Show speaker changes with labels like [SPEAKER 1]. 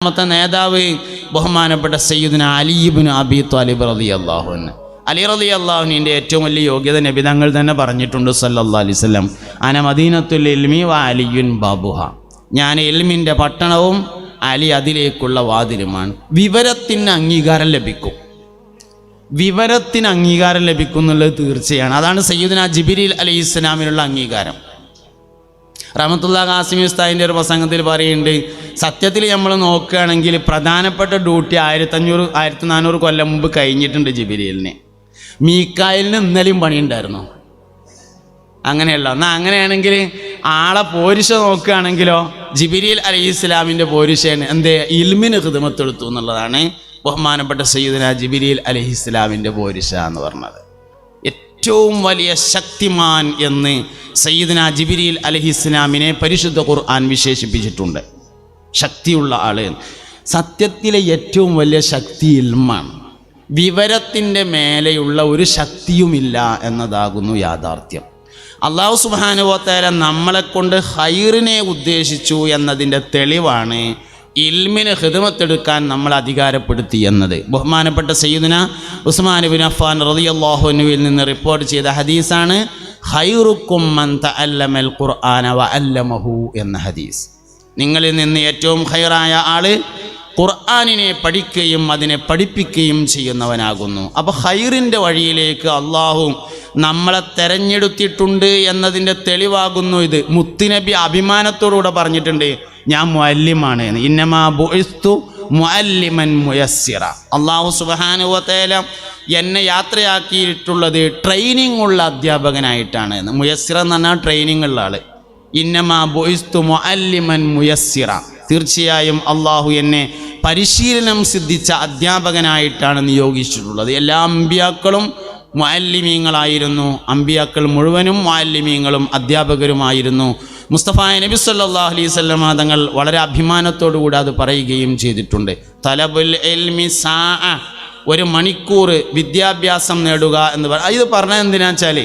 [SPEAKER 1] രണ്ടാമത്തെ നേതാവ് ബഹുമാനപ്പെട്ട സയ്യിദുന അലി ഇബ്നു അബി ത്വാലിബ് റളിയല്ലാഹു അൻഹു. അലി റളിയല്ലാഹു അൻഹുവിൻ്റെ ഏറ്റവും വലിയ യോഗ്യത നബി തങ്ങൾ തന്നെ പറഞ്ഞിട്ടുണ്ട് സല്ലല്ലാഹു അലൈഹി വസല്ലം, അന മദീനത്തുൽ ഇൽമി വ അലിയുൻ ബാബുഹ. ഞാൻ ഇൽമിൻ്റെ പട്ടണവും അലി അതിലേക്കുള്ള വാതിലുമാണ്. വിവരത്തിന് അംഗീകാരം ലഭിക്കും, വിവരത്തിന് അംഗീകാരം ലഭിക്കും എന്നുള്ളത് തീർച്ചയാണ്. അതാണ് സയ്യിദുന ജിബ്രീൽ അലൈഹിസ്സലാമിനുള്ള അംഗീകാരം. റഹ്മത്തുള്ളാഹി ഖാസിമി ഉസ്താദിൻ്റെ ഒരു പ്രസംഗത്തിൽ പറയുന്നുണ്ട്, സത്യത്തിൽ നമ്മൾ നോക്കുകയാണെങ്കിൽ പ്രധാനപ്പെട്ട ഡ്യൂട്ടി 1400 കൊല്ലം മുമ്പ് കഴിഞ്ഞിട്ടുണ്ട് ജിബ്രീലിന്. മീക്കായിലിന് ഇന്നലെയും പണിയുണ്ടായിരുന്നു. അങ്ങനെയല്ല. എന്നാൽ അങ്ങനെയാണെങ്കിൽ ആളെ പോരിശ നോക്കുകയാണെങ്കിലോ ജിബ്രീൽ അലൈഹിസ്സലാമിൻ്റെ പോരിശയാണ് എന്തേ ഇൽമിന് ഖിദ്മത്തെടുത്തു എന്നുള്ളതാണ് ബഹുമാനപ്പെട്ട സയ്യിദുന ജിബ്രീൽ അലൈഹിസ്സലാമിൻ്റെ പോരിശ എന്ന് പറഞ്ഞത്. ഏറ്റവും വലിയ ശക്തിമാൻ എന്ന് സയ്യിദുന ജിബ്രീൽ അലൈഹിസ്സലാമിനെ പരിശുദ്ധ ഖുർആൻ വിശേഷിപ്പിച്ചിട്ടുണ്ട്. ശക്തിയുള്ള ആള്. സത്യത്തിലെ ഏറ്റവും വലിയ ശക്തി ഇൽമാണ്. വിവരത്തിൻ്റെ മേലെയുള്ള ഒരു ശക്തിയുമില്ല എന്നതാകുന്നു യാഥാർത്ഥ്യം. അല്ലാഹു സുബ്ഹാനഹു വ തആല നമ്മളെക്കൊണ്ട് ഖൈറിനെ ഉദ്ദേശിച്ചു എന്നതിൻ്റെ തെളിവാണ് ഇൽമിന് ഖിദ്മത്തെടുക്കാൻ നമ്മൾ അധികാരപ്പെടുത്തി എന്നത്. ബഹുമാനപ്പെട്ട സയ്യിദുന ഉസ്മാൻ ഇബ്നു അഫ്ഫാൻ റളിയല്ലാഹു അൻഹുവിൽ നിന്ന് റിപ്പോർട്ട് ചെയ്ത ഹദീസാണ് ഖൈറുക്കും മൻ തഅല്ലമൽ ഖുർആന വ അല്ലമഹു എന്ന ഹദീസ്. നിങ്ങളിൽ നിന്ന് ഏറ്റവും ഖൈറായ ആള് ഖുർആനിനെ പഠിക്കുകയും അതിനെ പഠിപ്പിക്കുകയും ചെയ്യുന്നവനാകുന്നു. അപ്പോൾ ഖൈറിൻ്റെ വഴിയിലേക്ക് അള്ളാഹു നമ്മളെ തെരഞ്ഞെടുത്തിട്ടുണ്ട് എന്നതിൻ്റെ തെളിവാകുന്നു ഇത്. മുത്തുനബി അഭിമാനത്തോടുകൂടെ പറഞ്ഞിട്ടുണ്ട്, ഞാൻ മുഅല്ലിമാണ് എന്ന്. ഇന്നമാ ബുഇസ്തു മുഅല്ലിമൻ മുയസ്സിറ. അല്ലാഹു സുബ്ഹാനഹു വ തആല എന്നെ യാത്രയാക്കിയിട്ടുള്ളത് ട്രെയിനിങ് ഉള്ള അധ്യാപകനായിട്ടാണ് എന്ന്. മുയസ്സിറ എന്ന് പറഞ്ഞാൽ ട്രെയിനിങ് ഉള്ള ആള്. ഇന്നമാ ബുഇസ്തു മുഅല്ലിമൻ മുയസ്സിറ. തീർച്ചയായും അള്ളാഹു എന്നെ പരിശീലനം സിദ്ധിച്ച അധ്യാപകനായിട്ടാണ് നിയോഗിച്ചിട്ടുള്ളത്. എല്ലാ അമ്പിയാക്കളും മുഅല്ലിമീങ്ങളായിരുന്നു. അമ്പിയാക്കൾ മുഴുവനും മുഅല്ലിമീങ്ങളും അധ്യാപകരുമായിരുന്നു. മുസ്തഫ നബി സല്ലല്ലാഹു അലൈഹി വസല്ലം തങ്ങൾ വളരെ അഭിമാനത്തോടുകൂടി അത് പറയുകയും ചെയ്തിട്ടുണ്ട്. തലബുൽ ഇൽമി സാഅ, 1 മണിക്കൂർ വിദ്യാഭ്യാസം നേടുക എന്ന് ഇത് പറഞ്ഞത് എന്തിനാ വെച്ചാൽ